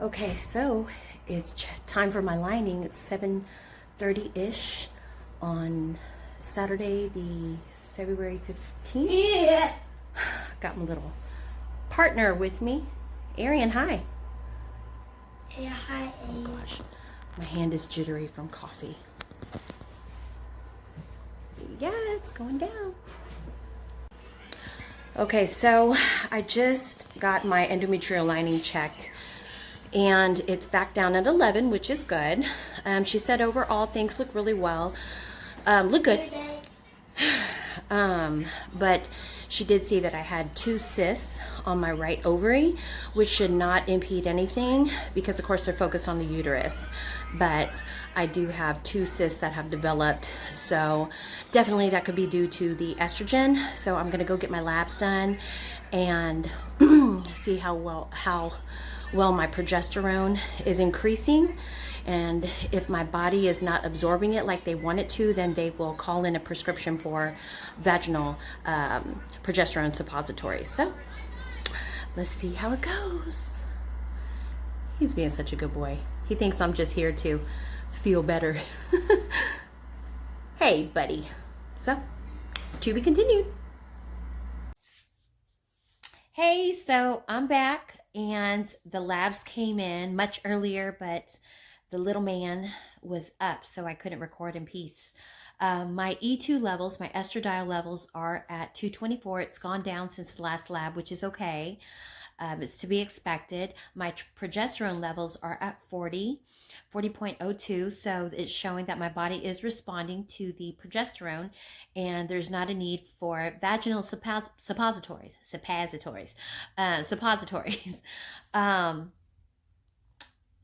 Okay, so it's time for my lining. It's 7:30-ish on Saturday, the February 15th. Yeah. Got my little partner with me. Arian, hi. Hey, hi. Oh gosh, my hand is jittery from coffee. Yeah, it's going down. Okay, so I just got my endometrial lining checked and it's back down at 11, which is good. She said overall things look really well. Look good. But she did see that I had 2 cysts on my right ovary, which should not impede anything because of course they're focused on the uterus. But I do have 2 cysts that have developed, so definitely that could be due to the estrogen. So I'm gonna go get my labs done and see how well my progesterone is increasing, and if my body is not absorbing it like they want it to, then they will call in a prescription for vaginal progesterone suppositories. So let's see how it goes. He's being such a good boy. He thinks I'm just here to feel better. Hey buddy. So to be continued. Hey, so I'm back and the labs came in much earlier, but the little man was up, so I couldn't record in peace. My E2 levels, my estradiol levels are at 224. It's gone down since the last lab, which is okay. It's to be expected. My progesterone levels are at 40.02, so it's showing that my body is responding to the progesterone and there's not a need for vaginal suppositories.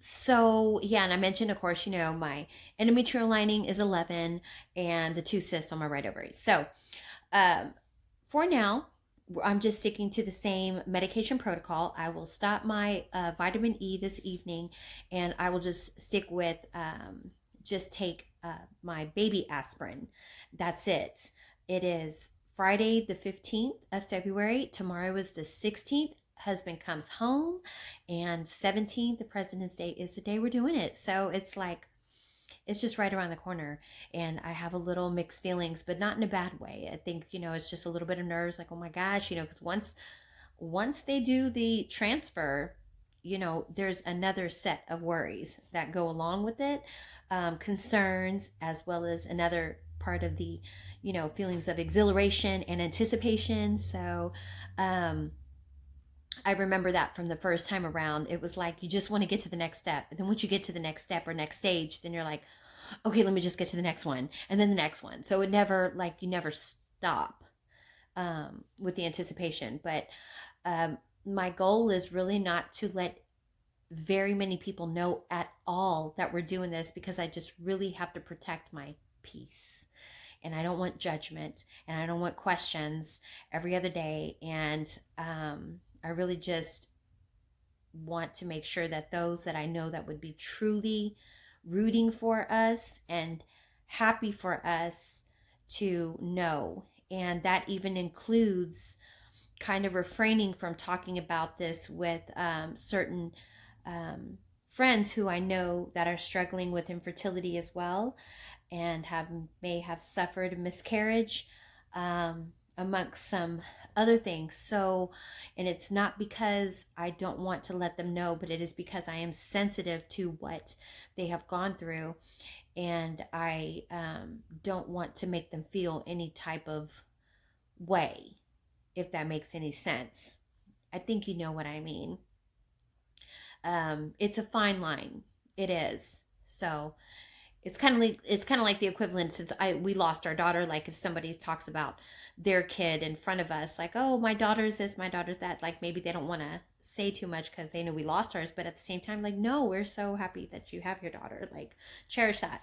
So yeah, and I mentioned, of course, my endometrial lining is 11 and the 2 cysts on my right ovary. So for now, I'm just sticking to the same medication protocol. I will stop my vitamin E this evening, and I will just stick with, just take my baby aspirin. That's it. It is Friday the 15th of February. Tomorrow is the 16th. Husband comes home, and 17th, the President's Day, is the day we're doing it. So it's like, it's just right around the corner, and I have a little mixed feelings, but not in a bad way. I think, it's just a little bit of nerves, like, oh my gosh, because once they do the transfer, there's another set of worries that go along with it, concerns, as well as another part of the, feelings of exhilaration and anticipation. So, I remember that from the first time around. It was like you just want to get to the next step. And then once you get to the next step or next stage, then you're like, okay, let me just get to the next one. And then the next one. So it never, like, you never stop with the anticipation. But my goal is really not to let very many people know at all that we're doing this, because I just really have to protect my peace. And I don't want judgment, and I don't want questions every other day. And I really just want to make sure that those that I know that would be truly rooting for us and happy for us to know. And that even includes kind of refraining from talking about this with certain friends who I know that are struggling with infertility as well, and may have suffered a miscarriage, amongst some other things. So, and it's not because I don't want to let them know, but it is because I am sensitive to what they have gone through, and I don't want to make them feel any type of way, if that makes any sense. I think you know what I mean. It's a fine line. It is. So it's kind of like the equivalent, since we lost our daughter. Like if somebody talks about their kid in front of us, like, oh, my daughter's this, my daughter's that, like maybe they don't want to say too much because they know we lost ours, but at the same time, like, no, we're so happy that you have your daughter, like cherish that.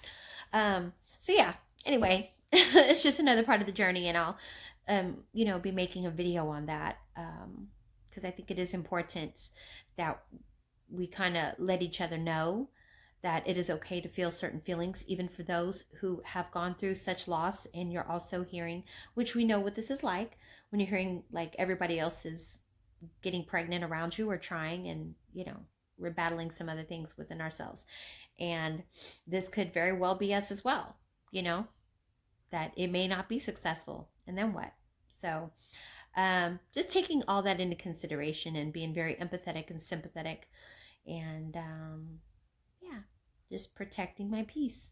So yeah, anyway, it's just another part of the journey, and I'll be making a video on that, because I think it is important that we kind of let each other know that it is okay to feel certain feelings, even for those who have gone through such loss. And you're also hearing, which we know what this is like, when you're hearing like everybody else is getting pregnant around you or trying, and we're battling some other things within ourselves. And this could very well be us as well, you know, that it may not be successful. And then what? So just taking all that into consideration and being very empathetic and sympathetic, and yeah, just protecting my peace.